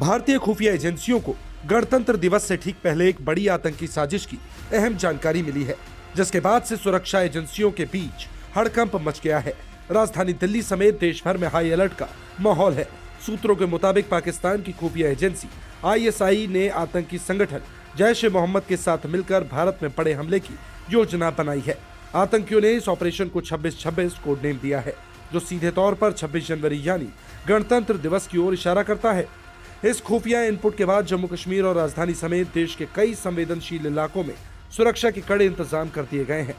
भारतीय खुफिया एजेंसियों को गणतंत्र दिवस से ठीक पहले एक बड़ी आतंकी साजिश की अहम जानकारी मिली है, जिसके बाद से सुरक्षा एजेंसियों के बीच हड़कंप मच गया है। राजधानी दिल्ली समेत देश भर में हाई अलर्ट का माहौल है। सूत्रों के मुताबिक पाकिस्तान की खुफिया एजेंसी ISI ने आतंकी संगठन जैश ए मोहम्मद के साथ मिलकर भारत में बड़े हमले की योजना बनाई है। आतंकियों ने इस ऑपरेशन को 26-26 कोड नेम दिया है, जो सीधे तौर पर 26 जनवरी यानी गणतंत्र दिवस की ओर इशारा करता है। इस खुफिया इनपुट के बाद जम्मू कश्मीर और राजधानी समेत देश के कई संवेदनशील इलाकों में सुरक्षा के कड़े इंतजाम कर दिए गए हैं।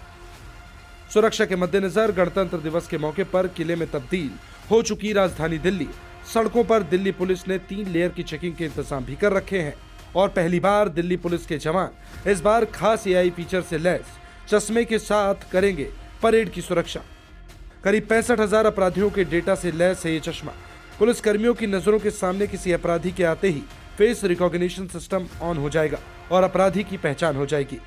सुरक्षा के मद्देनजर गणतंत्र दिवस के मौके पर किले में तब्दील हो चुकी राजधानी दिल्ली सड़कों पर दिल्ली पुलिस ने 3 लेयर की चेकिंग के इंतजाम भी कर रखे हैं और पहली बार दिल्ली पुलिस के जवान इस बार खास AI फीचर से लैस चश्मे के साथ करेंगे परेड की सुरक्षा। करीब 65,000 अपराधियों के डेटा से लैस है ये चश्मा। पुलिस कर्मियों की नजरों के सामने किसी अपराधी के आते ही फेस रिकॉग्निशन सिस्टम ऑन हो जाएगा और अपराधी की पहचान हो जाएगी।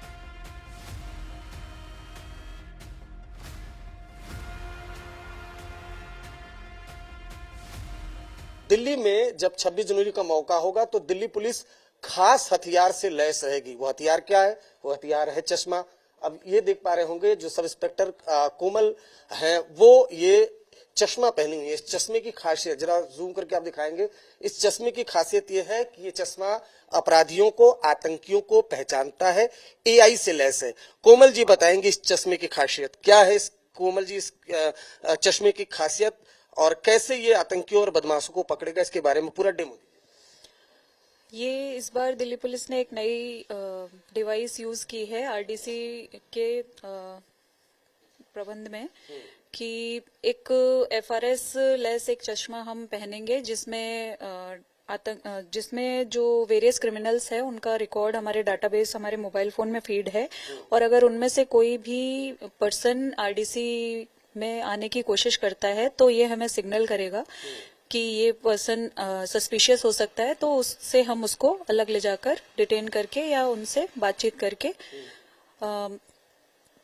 दिल्ली में जब 26 जनवरी का मौका होगा तो दिल्ली पुलिस खास हथियार से लैस रहेगी। वो हथियार क्या है? वो हथियार है चश्मा। अब ये देख पा रहे होंगे जो सब इंस्पेक्टर कोमल हैं, वो ये चश्मा पहनी हुई है। इस चश्मे की खासियत जरा जूम करके आप दिखाएंगे। इस चश्मे की खासियत ये है कि ये चश्मा अपराधियों को, आतंकियों को पहचानता है, AI से लैस है। कोमल जी बताएंगे इस चश्मे की खासियत क्या है। कोमल जी, इस चश्मे की खासियत और कैसे ये आतंकियों और बदमाशों को पकड़ेगा, इसके बारे में पूरा डेमो। ये इस बार दिल्ली पुलिस ने एक नई डिवाइस यूज की है RDC के प्रबंध में कि एक FRS लेस एक चश्मा हम पहनेंगे जिसमें जो वेरियस क्रिमिनल्स है उनका रिकॉर्ड हमारे डाटाबेस हमारे मोबाइल फोन में फीड है और अगर उनमें से कोई भी पर्सन RDC में आने की कोशिश करता है तो ये हमें सिग्नल करेगा कि ये पर्सन सस्पिशियस हो सकता है, तो उससे हम उसको अलग ले जाकर डिटेन करके या उनसे बातचीत करके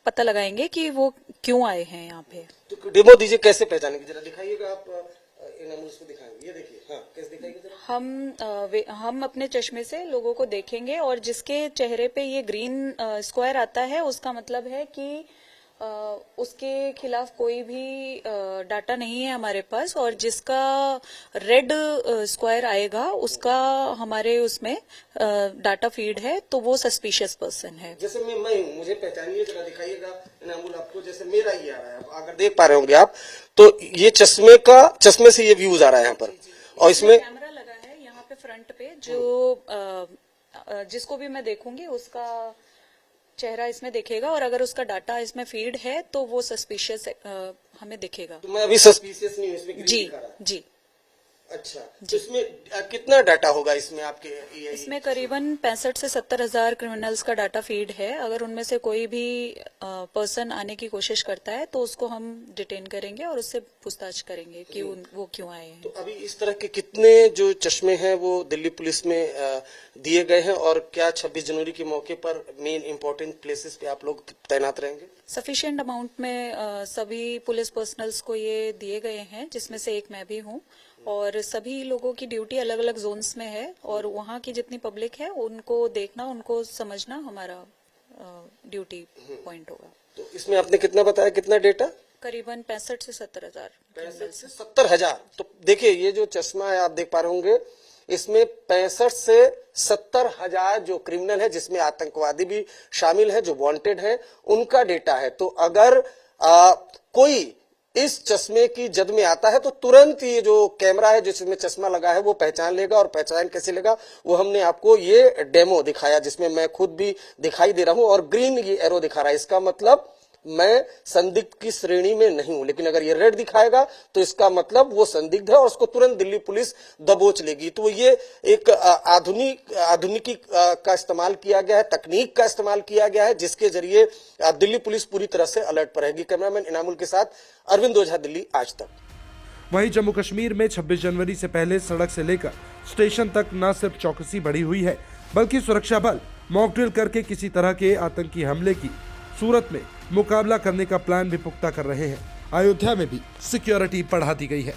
पता लगाएंगे कि वो क्यों आए हैं यहाँ पे। तो डेमो दीजिए, कैसे पहचानेंगे जरा दिखाइएगा आप। इसको दिखाएंगे, ये देखिए। हाँ, कैसे दिखाइएगा जरा। हम अपने चश्मे से लोगों को देखेंगे और जिसके चेहरे पे ये ग्रीन स्क्वायर आता है उसका मतलब है कि उसके खिलाफ कोई भी डाटा नहीं है हमारे पास, और जिसका रेड स्क्वायर आएगा उसका हमारे उसमें डाटा फीड है, तो वो सस्पिशियस पर्सन है। जैसे मैं हूँ, मुझे पहचानिए जरा, दिखाइएगा इनामुल आपको। जैसे मेरा ही आ रहा है, अगर देख पा रहे होंगे आप, तो ये चश्मे से ये व्यूज आ रहा है यहाँ पर। और इसमें कैमरा लगा है यहाँ पे फ्रंट पे, जो जिसको भी मैं देखूंगी उसका चेहरा इसमें दिखेगा और अगर उसका डाटा इसमें फीड है तो वो सस्पिशियस हमें दिखेगा। तो मैं अभी सस्पिशियस नहीं हूँ इसमें। जी। अच्छा, तो इसमें कितना डाटा होगा इसमें आपके? इसमें करीबन 65 से 70,000 क्रिमिनल्स का डाटा फीड है। अगर उनमें से कोई भी पर्सन आने की कोशिश करता है तो उसको हम डिटेन करेंगे और उससे पूछताछ करेंगे कि वो क्यों आए हैं। तो अभी इस तरह के कितने जो चश्मे हैं वो दिल्ली पुलिस में दिए गए हैं, और क्या 26 जनवरी के मौके पर मेन इंपॉर्टेंट प्लेसेस पे आप लोग तैनात रहेंगे? सफिशिएंट अमाउंट में सभी पुलिस पर्सनल्स को ये दिए गए हैं, जिसमें से एक मैं भी हूँ, और सभी लोगों की ड्यूटी अलग अलग जोन्स में है और वहाँ की जितनी पब्लिक है उनको देखना, उनको समझना हमारा ड्यूटी पॉइंट होगा। तो इसमें आपने कितना बताया, कितना डेटा? करीबन 65 से 70,000। 65 से 70,000। तो देखिए ये जो चश्मा है आप देख पा रहे होंगे, इसमें 65 से 70,000 जो क्रिमिनल है, जिसमें आतंकवादी भी शामिल है, जो वांटेड है, उनका डेटा है। तो अगर कोई इस चश्मे की जद में आता है तो तुरंत ये जो कैमरा है जिसमें चश्मा लगा है वो पहचान लेगा। और पहचान कैसे लेगा वो हमने आपको ये डेमो दिखाया, जिसमें मैं खुद भी दिखाई दे रहा हूं और ग्रीन ये एरो दिखा रहा है। इसका मतलब मैं संदिग्ध की श्रेणी में नहीं हूं, लेकिन अगर ये रेड दिखाएगा तो इसका मतलब वो संदिग्ध है और उसको तुरंत दिल्ली पुलिस दबोच लेगी। तो ये एक आधुनिकी का इस्तेमाल किया गया है, तकनीक का इस्तेमाल किया गया है, जिसके जरिए दिल्ली पुलिस पूरी तरह से अलर्ट पर रहेगी। कैमरामैन इनामुल के साथ अरविंद ओझा, दिल्ली आज तक। वहीं जम्मू कश्मीर में 26 जनवरी से पहले सड़क से लेकर स्टेशन तक न सिर्फ चौकसी बढ़ी हुई है, बल्कि सुरक्षा बल मॉक ड्रिल करके किसी तरह के आतंकी हमले की सूरत में मुकाबला करने का प्लान भी पुख्ता कर रहे हैं। अयोध्या में भी सिक्योरिटी बढ़ा दी गई है।